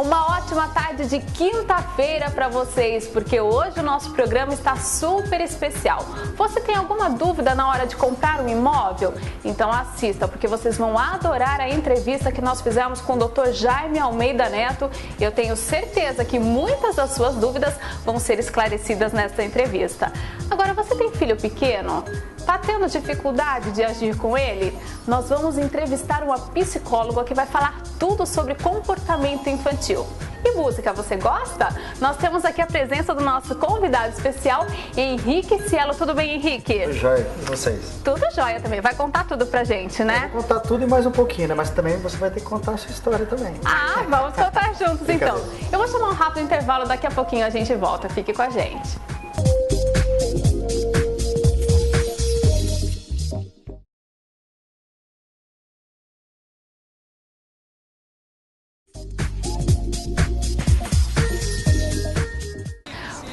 Uma ótima tarde de quinta-feira para vocês, porque hoje o nosso programa está super especial. Você tem alguma dúvida na hora de comprar um imóvel? Então assista, porque vocês vão adorar a entrevista que nós fizemos com o Dr. Jaime Almeida Neto. Eu tenho certeza que muitas das suas dúvidas vão ser esclarecidas nesta entrevista. Agora, você tem filho pequeno? Tá tendo dificuldade de agir com ele? Nós vamos entrevistar uma psicóloga que vai falar tudo sobre comportamento infantil. E música, você gosta? Nós temos aqui a presença do nosso convidado especial, Henrique Cielo. Tudo bem, Henrique? Tudo jóia. E vocês? Tudo jóia também. Vai contar tudo pra gente, né? Vou contar tudo e mais um pouquinho, né? Mas também você vai ter que contar a sua história também. Ah, vamos contar juntos então. Eu vou chamar um rápido intervalo, daqui a pouquinho a gente volta. Fique com a gente.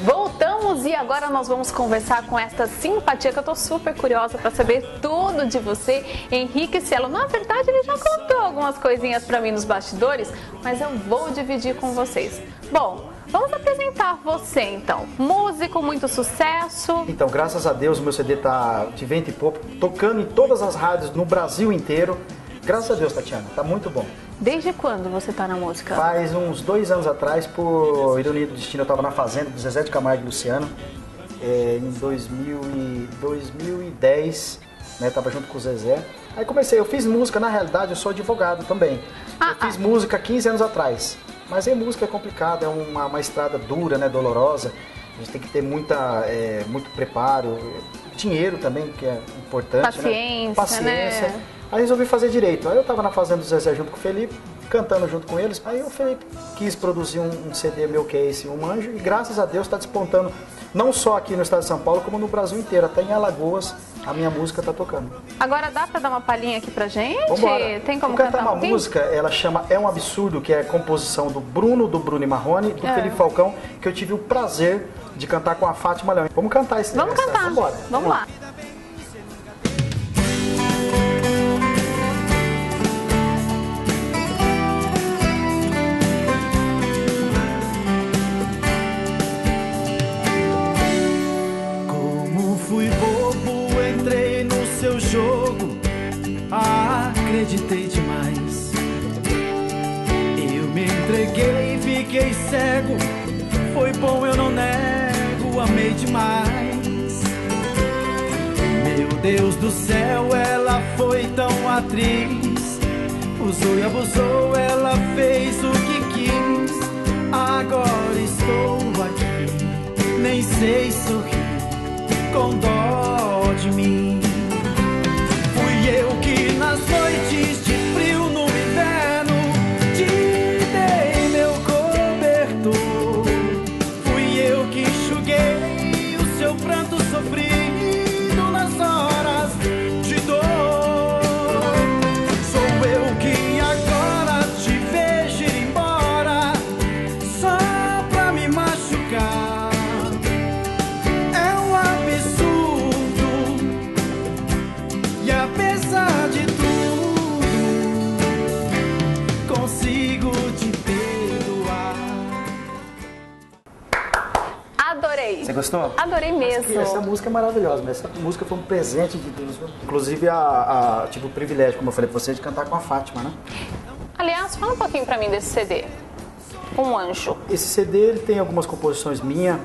Voltamos e agora nós vamos conversar com esta simpatia que eu tô super curiosa para saber tudo de você, Henrique Cielo. Na verdade, ele já contou algumas coisinhas para mim nos bastidores, mas eu vou dividir com vocês. Bom, vamos apresentar você então. Músico, muito sucesso. Então, graças a Deus, o meu CD tá de vento e pouco, tocando em todas as rádios no Brasil inteiro. Graças a Deus, Tatiana, tá muito bom. Desde quando você tá na música? Faz uns 2 anos atrás, por ironia do destino, eu tava na Fazenda do Zezé de Camargo e Luciano, em 2010, né, tava junto com o Zezé. Aí comecei, eu fiz música, na realidade eu sou advogado também. Eu fiz música 15 anos atrás, mas aí música é complicado, é uma estrada dura, né, dolorosa. A gente tem que ter muito preparo, dinheiro também, que é importante, paciência, né? Paciência. Né? Aí resolvi fazer direito. Aí eu tava na Fazenda do Zezé junto com o Felipe, cantando junto com eles. Aí o Felipe quis produzir um CD meu, que é esse, Um Anjo, e graças a Deus está despontando, não só aqui no estado de São Paulo, como no Brasil inteiro. Até em Alagoas a minha música tá tocando. Agora dá pra dar uma palhinha aqui pra gente? Vambora. Tem como cantar cantar uma música, ela chama É um Absurdo, que é a composição do Bruno e Marrone, do Felipe Falcão, que eu tive o prazer de cantar com a Fátima Leão. Vamos cantar esse Vamos cantar. Vambora. Vamos lá. Acreditei demais. Eu me entreguei, fiquei cego. Foi bom, eu não nego, amei demais. Meu Deus do céu, ela foi tão atriz. Usou e abusou, ela fez o que quis. Agora estou aqui, nem sei sorrir, com dó de mim. Fui eu que nas noites de frio no inverno te dei meu cobertor. Fui eu que enxuguei o seu pranto sofrido nas horas de dor. Sou eu que agora te vejo ir embora só pra me machucar. É um absurdo. E apesar de tudo, consigo te perdoar. Adorei. Você gostou? Adorei mesmo. Essa música é maravilhosa, mas essa música foi um presente de Deus. Inclusive, tive o privilégio, como eu falei pra você, de cantar com a Fátima, né? Aliás, fala um pouquinho pra mim desse CD. Um Anjo. Esse CD ele tem algumas composições minhas,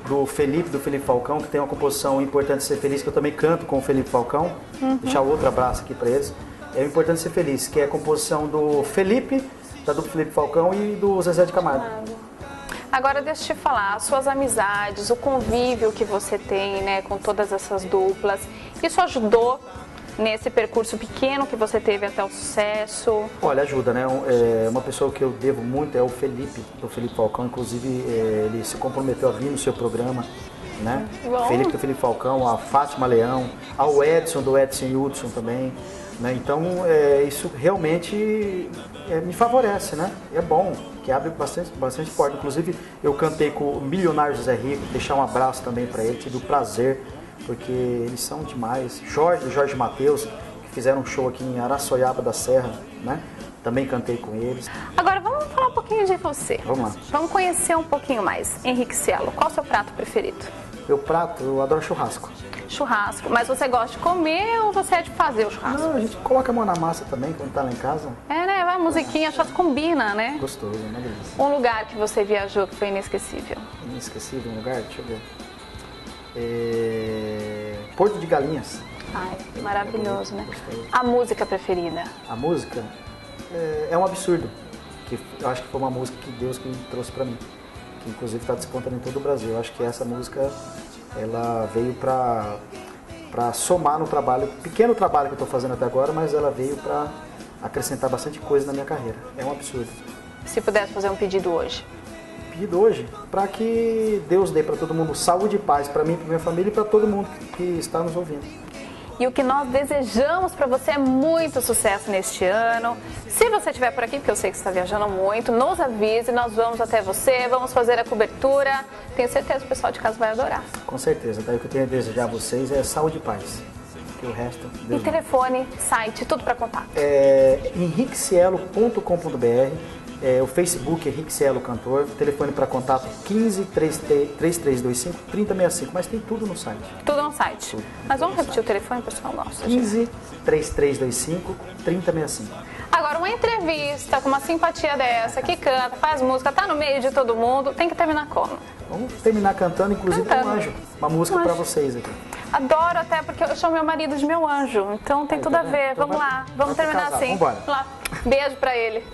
do Felipe Falcão, que tem uma composição Importante Ser Feliz, que eu também canto com o Felipe Falcão. Deixar outro abraço aqui para eles. É Importante Ser Feliz, que é a composição do Felipe, da dupla Felipe Falcão e do Zezé de Camargo. Agora deixa eu te falar, as suas amizades, o convívio que você tem, né, com todas essas duplas, isso ajudou nesse percurso pequeno que você teve até o sucesso? Olha, ajuda, né? Uma pessoa que eu devo muito é o Felipe, do Felipe Falcão. Inclusive, ele se comprometeu a vir no seu programa, né? Felipe do Felipe Falcão, a Fátima Leão, ao Edson, do Edson e Hudson também, né? Então, isso realmente me favorece, né? É bom, que abre bastante porta. Inclusive, eu cantei com o milionário José Rico, deixar um abraço também para ele, tive o prazer, porque eles são demais. Jorge Mateus, que fizeram um show aqui em Araçoiaba da Serra, né? também cantei com eles. Agora vamos falar um pouquinho de você. Vamos lá. Vamos conhecer um pouquinho mais. Henrique Cielo, qual é o seu prato preferido? Meu prato, eu adoro churrasco. Churrasco. Mas você gosta de comer ou você é de fazer o churrasco? Não, a gente coloca a mão na massa também quando tá lá em casa. É, né? Vai a musiquinha, acho que combina, né? Gostoso, uma delícia. Um lugar que você viajou que foi inesquecível? Inesquecível, um lugar? Deixa eu ver. Porto de Galinhas. Ai, maravilhoso, né? Gostoso. A música preferida? A música é um absurdo. Que eu acho que foi uma música que Deus que trouxe pra mim. Que inclusive está despontando em todo o Brasil. Eu acho que essa música ela veio para somar no trabalho, pequeno trabalho que eu estou fazendo até agora, mas ela veio para acrescentar bastante coisa na minha carreira. É um absurdo. Se pudesse fazer um pedido hoje? Pedido hoje para que Deus dê para todo mundo saúde e paz, para mim, para minha família e para todo mundo que está nos ouvindo. E o que nós desejamos para você é muito sucesso neste ano. Se você estiver por aqui, porque eu sei que você está viajando muito, nos avise, nós vamos até você, vamos fazer a cobertura. Tenho certeza que o pessoal de casa vai adorar. Com certeza. Daí o que eu tenho a desejar a vocês é saúde e paz. Que o resto... E telefone, site, tudo para contato. henriquecielo.com.br, o Facebook Henrique Cielo Cantor, telefone para contato 15 3325 3065, mas tem tudo no site. Tudo no site. Tudo. Mas vamos repetir o telefone, pessoal? Nossa, 15 3325 3065. Agora, uma entrevista com uma simpatia dessa, que canta, faz música, tá no meio de todo mundo, tem que terminar como? Vamos terminar cantando, inclusive com um anjo. Uma música para vocês aqui. Adoro, até porque eu chamo meu marido de meu anjo, então tem tudo a ver. Então vamos lá, vamos terminar assim. Vambora. Vamos lá. Beijo pra ele.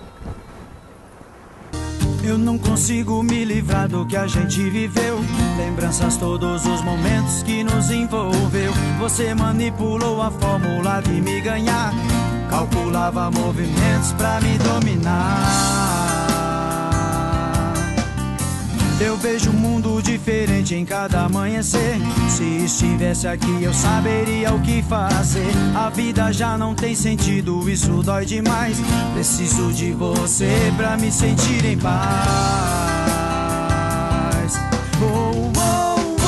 Eu não consigo me livrar do que a gente viveu. Lembranças, todos os momentos que nos envolveu. Você manipulou a fórmula de me ganhar. Calculava movimentos pra me dominar. Eu vejo um mundo diferente em cada amanhecer. Se estivesse aqui eu saberia o que fazer. A vida já não tem sentido, isso dói demais. Preciso de você pra me sentir em paz. Oh, oh, oh.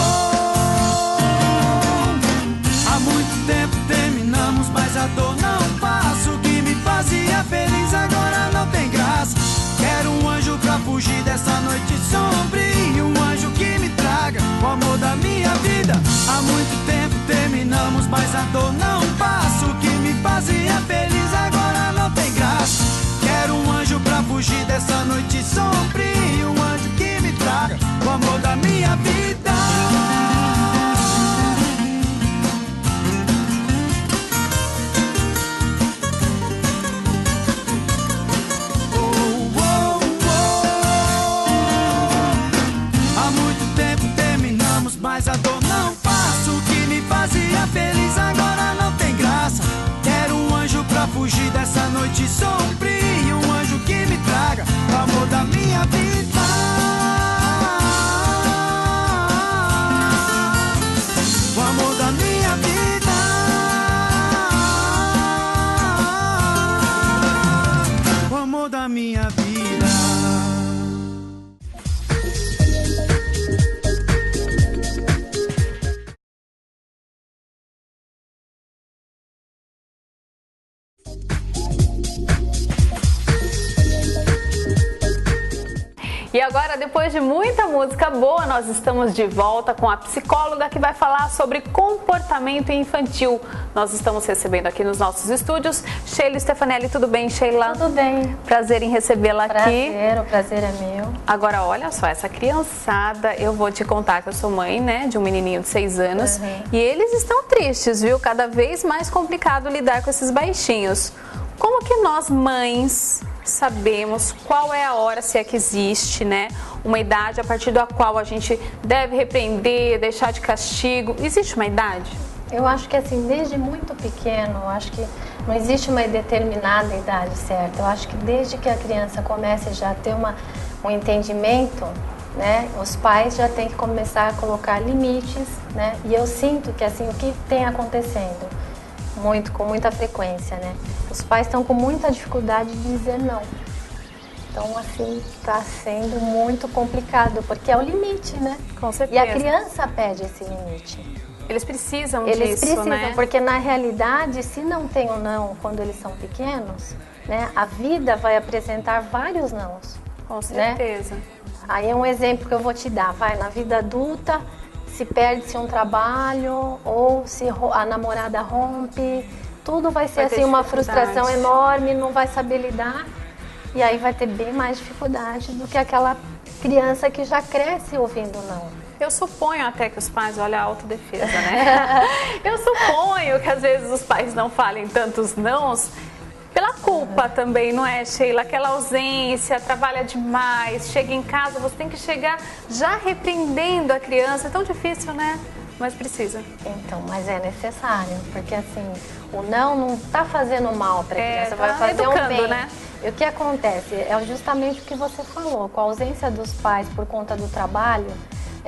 Há muito tempo terminamos, mas a dor não passa. O que me fazia feliz agora não tem graça. Quero um anjo pra fugir dessa noite sombria. Um anjo que me traga o amor da minha vida. Há muito tempo terminamos, mas a dor não passa. O que me fazia feliz agora não tem graça. Quero um anjo pra fugir dessa noite sombria. Um anjo que me traga o amor da minha vida. Mas a dor não passa. O que me fazia feliz agora não tem graça. Quero um anjo pra fugir dessa noite sombria. Um anjo que me traga o amor da minha vida. O amor da minha vida. O amor da minha vida. E agora, depois de muita música boa, nós estamos de volta com a psicóloga que vai falar sobre comportamento infantil. Nós estamos recebendo aqui nos nossos estúdios Sheila Stefanelli. Tudo bem, Sheila? Tudo bem. Prazer em recebê-la aqui. O prazer é meu. Agora, olha só, essa criançada, eu vou te contar que eu sou mãe, né, de um menininho de 6 anos. E eles estão tristes, viu? Cada vez mais complicado lidar com esses baixinhos. Como que nós, mães, sabemos qual é a hora, se é que existe, né? Uma idade a partir da qual a gente deve repreender, deixar de castigo. Existe uma idade? Eu acho que assim, desde muito pequeno, eu acho que não existe uma determinada idade certa. Eu acho que desde que a criança comece já a ter um entendimento, né? Os pais já têm que começar a colocar limites, né? E eu sinto que assim, o que tem acontecendo com muita frequência, né? Os pais estão com muita dificuldade de dizer não. Então, assim, está sendo muito complicado, porque é o limite, né? Com certeza. E a criança pede esse limite. Eles precisam Eles disso, precisam, né? porque na realidade, se não tem o não quando eles são pequenos, né? A vida vai apresentar vários nãos. Com certeza. Né? Aí é um exemplo que eu vou te dar. Vai, na vida adulta, se perde-se um trabalho ou se a namorada rompe, tudo vai ser assim uma frustração enorme, não vai saber lidar. E aí vai ter bem mais dificuldade do que aquela criança que já cresce ouvindo não. Eu suponho até que os pais, olha a autodefesa, né? Eu suponho que às vezes os pais não falem tantos nãos pela culpa também, não é, Sheila? Aquela ausência, trabalha demais, chega em casa, você tem que chegar já repreendendo a criança. É tão difícil, né? Mas precisa. Então, mas é necessário, porque assim, o não está fazendo mal para a criança, vai fazer um bem. Né? E o que acontece? É justamente o que você falou, com a ausência dos pais por conta do trabalho,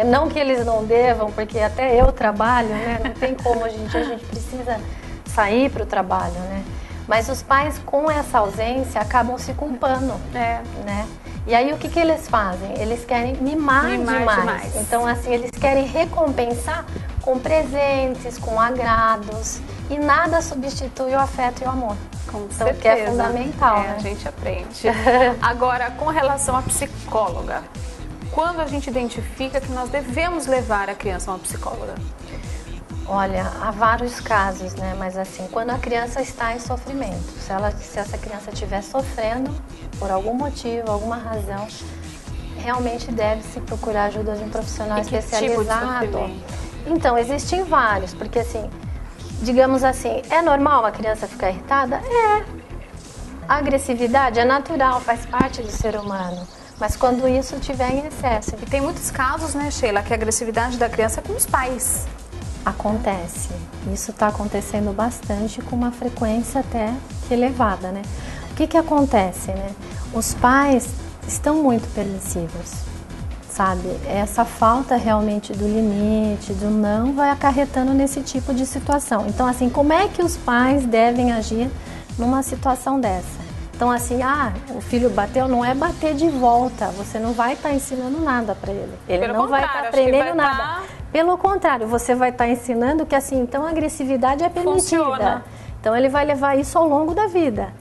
não que eles não devam, porque até eu trabalho, né? Não tem como, hoje em dia a gente precisa sair para o trabalho, né? Mas os pais, com essa ausência, acabam se culpando, né? E aí, o que eles fazem? Eles querem mimar demais. Então, assim, eles querem recompensar com presentes, com agrados. E nada substitui o afeto e o amor. Com então, certeza. Que é fundamental, né? A gente aprende. Agora, com relação à psicóloga, quando a gente identifica que nós devemos levar a criança a uma psicóloga? Olha, há vários casos, né? Mas assim, quando a criança está em sofrimento, se essa criança estiver sofrendo por algum motivo, alguma razão, realmente deve-se procurar ajuda de um profissional especializado. Tipo de então, existem vários, porque assim, digamos assim, é normal a criança ficar irritada? É. A agressividade é natural, faz parte do ser humano. Mas quando isso estiver em excesso. E tem muitos casos, né, Sheila, que a agressividade da criança é com os pais. Acontece. Isso está acontecendo bastante, com uma frequência até que elevada, né? O que acontece, né? Os pais estão muito permissivos, sabe? Essa falta realmente do limite, do não, vai acarretando nesse tipo de situação. Então, assim, como é que os pais devem agir numa situação dessa? Então, assim, o filho bateu, não é bater de volta, você não vai estar ensinando nada para ele. Ele não vai estar aprendendo nada. Pelo contrário, você vai estar ensinando que, assim, então a agressividade é permitida. Funciona. Então, ele vai levar isso ao longo da vida,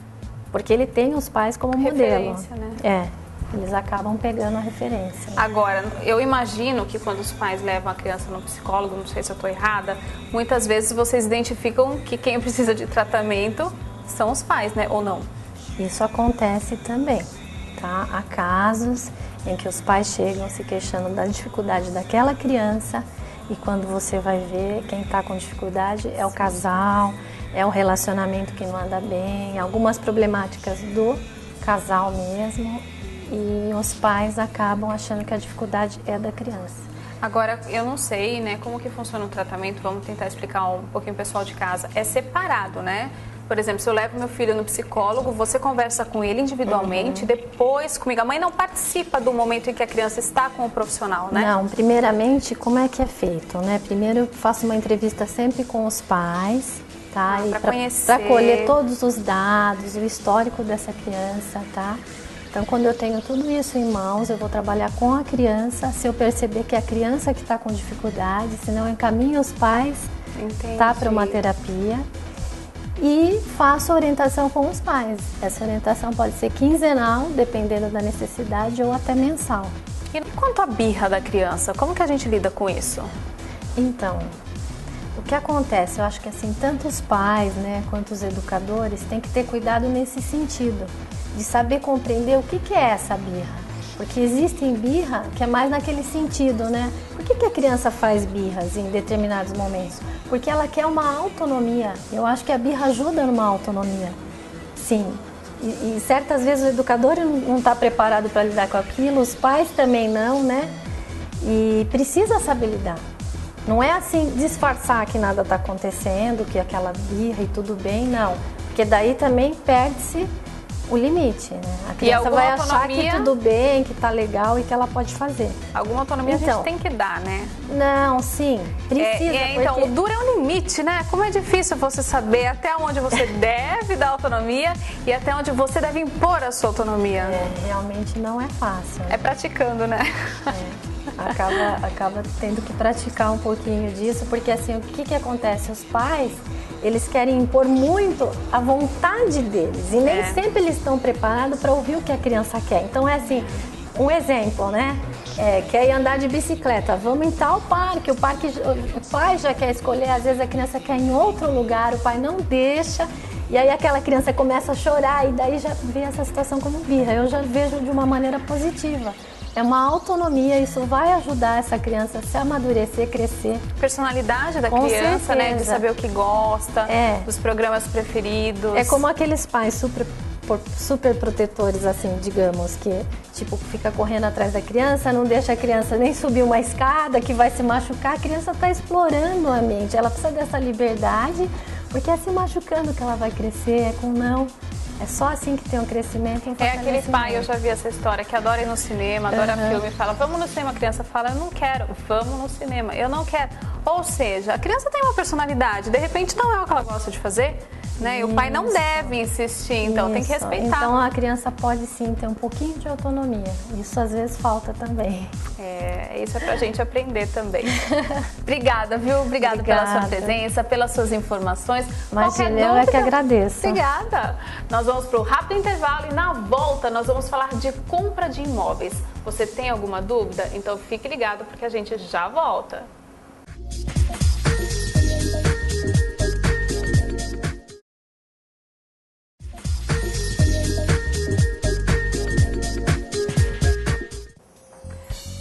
porque ele tem os pais como modelo. Né? Eles acabam pegando a referência. Agora, eu imagino que quando os pais levam a criança no psicólogo, não sei se eu estou errada, muitas vezes vocês identificam que quem precisa de tratamento são os pais, né? Ou não? Isso acontece também, tá? Há casos em que os pais chegam se queixando da dificuldade daquela criança e quando você vai ver, quem está com dificuldade é o casal, é o relacionamento que não anda bem, algumas problemáticas do casal mesmo, e os pais acabam achando que a dificuldade é da criança. Agora, eu não sei, né, como que funciona o tratamento, vamos tentar explicar um pouquinho pro pessoal de casa. É separado, né? Por exemplo, se eu levo meu filho no psicólogo, você conversa com ele individualmente, depois comigo. A mãe não participa do momento em que a criança está com o profissional, né? Não, primeiramente, como é que é feito, né? Primeiro eu faço uma entrevista sempre com os pais, tá? Para colher todos os dados, o histórico dessa criança, tá? Então, quando eu tenho tudo isso em mãos, eu vou trabalhar com a criança. Se eu perceber que é a criança que está com dificuldade, senão eu encaminho os pais, tá, para uma terapia. E faço orientação com os pais. Essa orientação pode ser quinzenal, dependendo da necessidade, ou até mensal. E quanto à birra da criança, como que a gente lida com isso? Então, o que acontece? Eu acho que assim, tanto os pais, né, quanto os educadores têm que ter cuidado nesse sentido, de saber compreender o que é essa birra. Porque existem birra que é mais naquele sentido, né? Por que a criança faz birras em determinados momentos? Porque ela quer uma autonomia. Eu acho que a birra ajuda numa autonomia, sim. E certas vezes o educador não está preparado para lidar com aquilo, os pais também não, né? E precisa saber lidar. Não é assim disfarçar que nada está acontecendo, que aquela birra e tudo bem, não. Porque daí também perde-se o limite, né? A criança vai achar que tudo bem, que tá legal e que ela pode fazer. Alguma autonomia então, a gente tem que dar, né? Não, sim, precisa. Então, o duro é o limite, né? Como é difícil você saber até onde você deve dar autonomia e até onde você deve impor a sua autonomia. Realmente não é fácil. Né? É praticando, né? Acaba tendo que praticar um pouquinho disso, porque assim, o que acontece? Os pais, eles querem impor muito a vontade deles. E nem sempre eles estão preparados para ouvir o que a criança quer. Então é assim, um exemplo, né? Quer ir andar de bicicleta, vamos em tal parque. O pai já quer escolher, às vezes a criança quer ir em outro lugar, o pai não deixa. E aí aquela criança começa a chorar e daí já vê essa situação como birra. Eu já vejo de uma maneira positiva. É uma autonomia, isso vai ajudar essa criança a se amadurecer, crescer. Personalidade da criança, né? De saber o que gosta, dos programas preferidos. É como aqueles pais super protetores, assim, digamos, que tipo fica correndo atrás da criança, não deixa a criança nem subir uma escada que vai se machucar. A criança está explorando a mente, ela precisa dessa liberdade, porque é se machucando que ela vai crescer, é com não. É só assim que tem um crescimento. É aquele pai, eu já vi essa história, que adora ir no cinema, adora filme, fala, vamos no cinema, a criança fala, eu não quero, vamos no cinema, eu não quero. Ou seja, a criança tem uma personalidade, de repente não é o que ela gosta de fazer, né? E o pai não deve insistir, então tem que respeitar. Então a criança pode sim ter um pouquinho de autonomia, isso às vezes falta também. Isso é pra gente aprender também. Obrigada, viu? Obrigada pela sua presença, pelas suas informações. Imagina, eu é que agradeço. Obrigada. Nós vamos para o rápido intervalo e na volta nós vamos falar de compra de imóveis. Você tem alguma dúvida? Então fique ligado porque a gente já volta.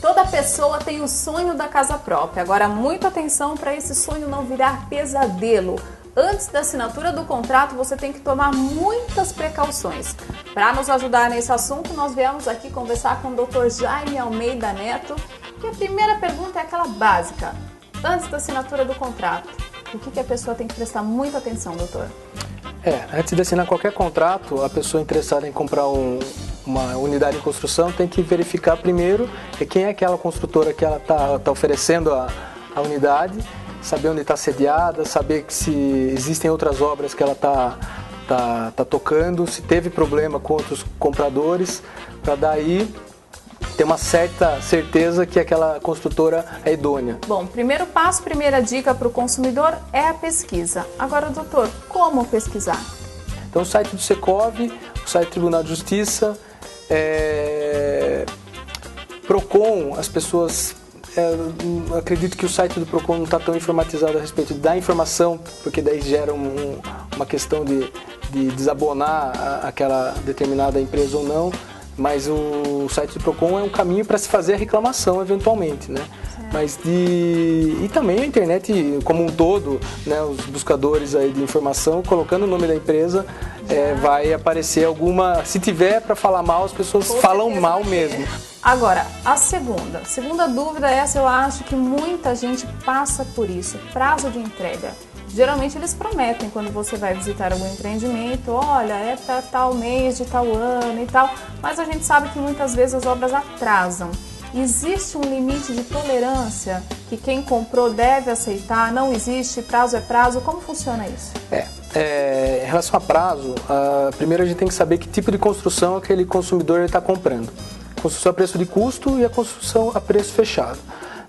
Toda pessoa tem o sonho da casa própria. Agora, muita atenção para esse sonho não virar pesadelo. Antes da assinatura do contrato, você tem que tomar muitas precauções. Para nos ajudar nesse assunto, nós viemos aqui conversar com o Dr. Jaime Almeida Neto. E a primeira pergunta é aquela básica. Antes da assinatura do contrato, o que a pessoa tem que prestar muita atenção, doutor? Antes de assinar qualquer contrato, a pessoa interessada em comprar uma unidade em construção tem que verificar primeiro quem é aquela construtora que ela está oferecendo a unidade, saber onde está sediada, saber se existem outras obras que ela está tocando, se teve problema com outros compradores, para daí ter uma certa certeza que aquela construtora é idônea. Bom, primeiro passo, primeira dica para o consumidor é a pesquisa. Agora, doutor, como pesquisar? Então, o site do Secov, o site do Tribunal de Justiça, Procon, as pessoas... acredito que o site do Procon não está tão informatizado a respeito da informação, porque daí gera uma questão de desabonar aquela determinada empresa ou não, mas o site do Procon é um caminho para se fazer a reclamação eventualmente, né? Mas e também a internet como um todo, né? Os buscadores aí de informação, colocando o nome da empresa, vai aparecer alguma... Se tiver para falar mal, as pessoas falam mal mesmo. Agora, a segunda dúvida é essa, eu acho que muita gente passa por isso, prazo de entrega. Geralmente eles prometem quando você vai visitar algum empreendimento, olha, é para tal mês de tal ano e tal, mas a gente sabe que muitas vezes as obras atrasam. Existe um limite de tolerância que quem comprou deve aceitar? Não existe? Prazo é prazo? Como funciona isso? Em relação a prazo, primeiro a gente tem que saber que tipo de construção aquele consumidor está comprando. Construção a preço de custo e a construção a preço fechado.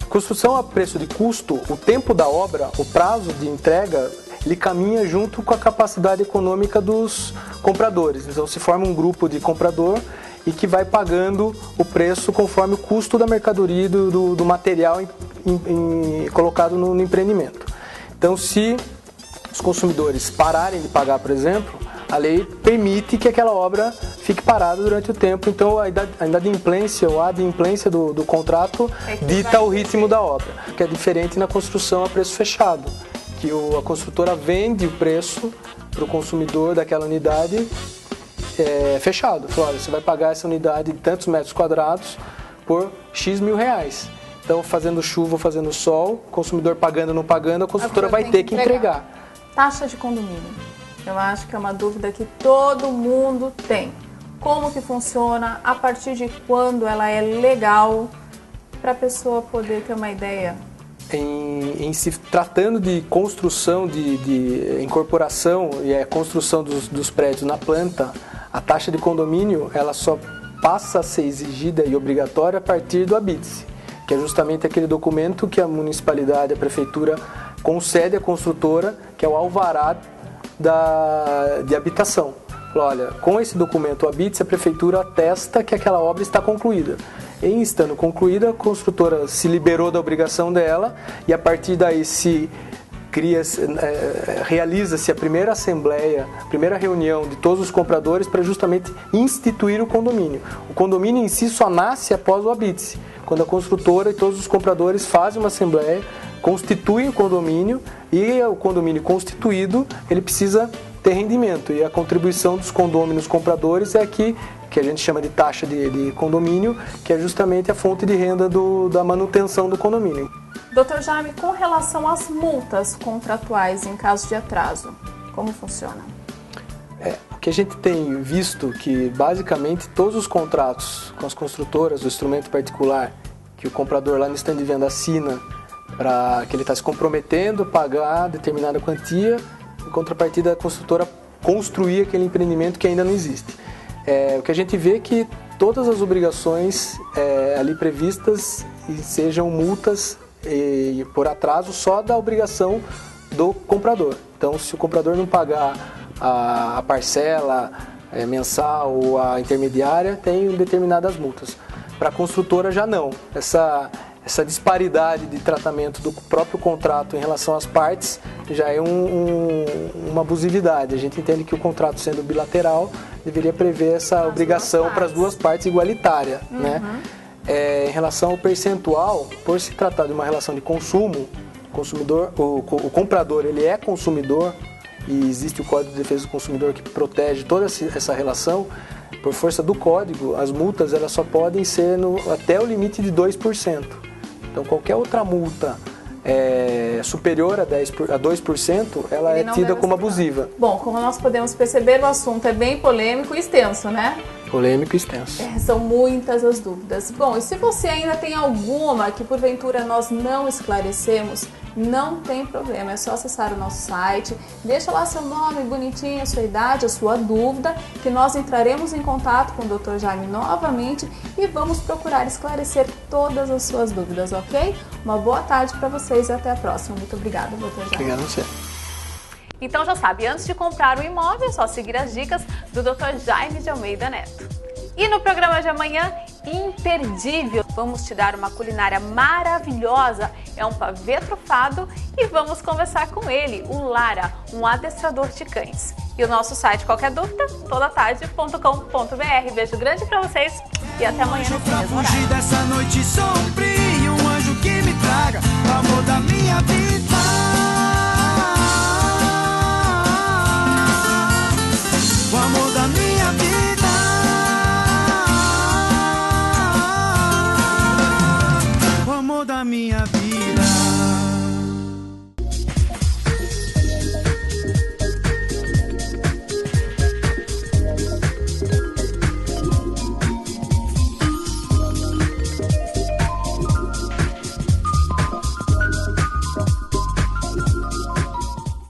Construção a preço de custo, o tempo da obra, o prazo de entrega, ele caminha junto com a capacidade econômica dos compradores. Então se forma um grupo de comprador e que vai pagando o preço conforme o custo da mercadoria e do material colocado no empreendimento. Então se os consumidores pararem de pagar, por exemplo, a lei permite que aquela obra fique parada durante o tempo. Então a inadimplência ou a adimplência do contrato dita o ritmo da obra, que é diferente na construção a preço fechado, que a construtora vende o preço para o consumidor daquela unidade fechado. Fala, olha, você vai pagar essa unidade de tantos metros quadrados por X mil reais. Então, fazendo chuva ou fazendo sol, o consumidor pagando ou não pagando, a construtora vai ter que entregar. Taxa de condomínio. Eu acho que é uma dúvida que todo mundo tem. Como que funciona, a partir de quando ela é legal, para a pessoa poder ter uma ideia? Em se tratando de construção, de incorporação e a construção dos prédios na planta, a taxa de condomínio ela só passa a ser exigida e obrigatória a partir do habite-se, que é justamente aquele documento que a municipalidade, a prefeitura concede à construtora, que é o alvará de habitação. Olha, com esse documento habite, a prefeitura atesta que aquela obra está concluída. Em estando concluída, a construtora se liberou da obrigação dela e a partir daí realiza-se a primeira assembleia, a primeira reunião de todos os compradores para justamente instituir o condomínio. O condomínio em si só nasce após o habite-se, quando a construtora e todos os compradores fazem uma assembleia, constituem o condomínio e o condomínio constituído, ele precisa ter rendimento e a contribuição dos condôminos compradores é aqui que a gente chama de taxa de condomínio, que é justamente a fonte de renda da manutenção do condomínio. Dr. Jaime, com relação às multas contratuais em caso de atraso, como funciona? O que a gente tem visto que basicamente todos os contratos com as construtoras, o instrumento particular que o comprador lá no stand de venda assina para que ele está se comprometendo a pagar determinada quantia, em contrapartida a construtora construir aquele empreendimento que ainda não existe. O que a gente vê é que todas as obrigações ali previstas sejam multas por atraso só da obrigação do comprador. Então, se o comprador não pagar a parcela mensal ou a intermediária, tem determinadas multas. Para a construtora já não. Essa disparidade de tratamento do próprio contrato em relação às partes já é uma abusividade. A gente entende que o contrato sendo bilateral deveria prever essa obrigação para as duas partes igualitária, né? Em relação ao percentual, por se tratar de uma relação de consumo, o comprador ele é consumidor e existe o Código de Defesa do Consumidor que protege toda essa relação. Por força do código, as multas elas só podem ser até o limite de 2%. Então, qualquer outra multa superior a 2%, ela é tida como abusiva. Bom, como nós podemos perceber, o assunto é bem polêmico e extenso, né? Polêmico e extenso. São muitas as dúvidas. Bom, e se você ainda tem alguma que porventura nós não esclarecemos, não tem problema, é só acessar o nosso site, deixa lá seu nome bonitinho, a sua idade, a sua dúvida, que nós entraremos em contato com o Dr. Jaime novamente e vamos procurar esclarecer todas as suas dúvidas, ok? Uma boa tarde para vocês e até a próxima. Muito obrigada, Dr. Jaime. Obrigado a você. Então já sabe, antes de comprar um imóvel, é só seguir as dicas do Dr. Jaime de Almeida Neto. E no programa de amanhã, imperdível, vamos te dar uma culinária maravilhosa, é um pavê trufado e vamos conversar com ele, o Lara, um adestrador de cães. E o nosso site, qualquer dúvida, todatarde.com.br. Beijo grande pra vocês e até amanhã nesse mesmo horário. Fugir dessa noite sombria, um anjo que me traga o amor da minha vida. O amor da minha vida. O amor da minha vida.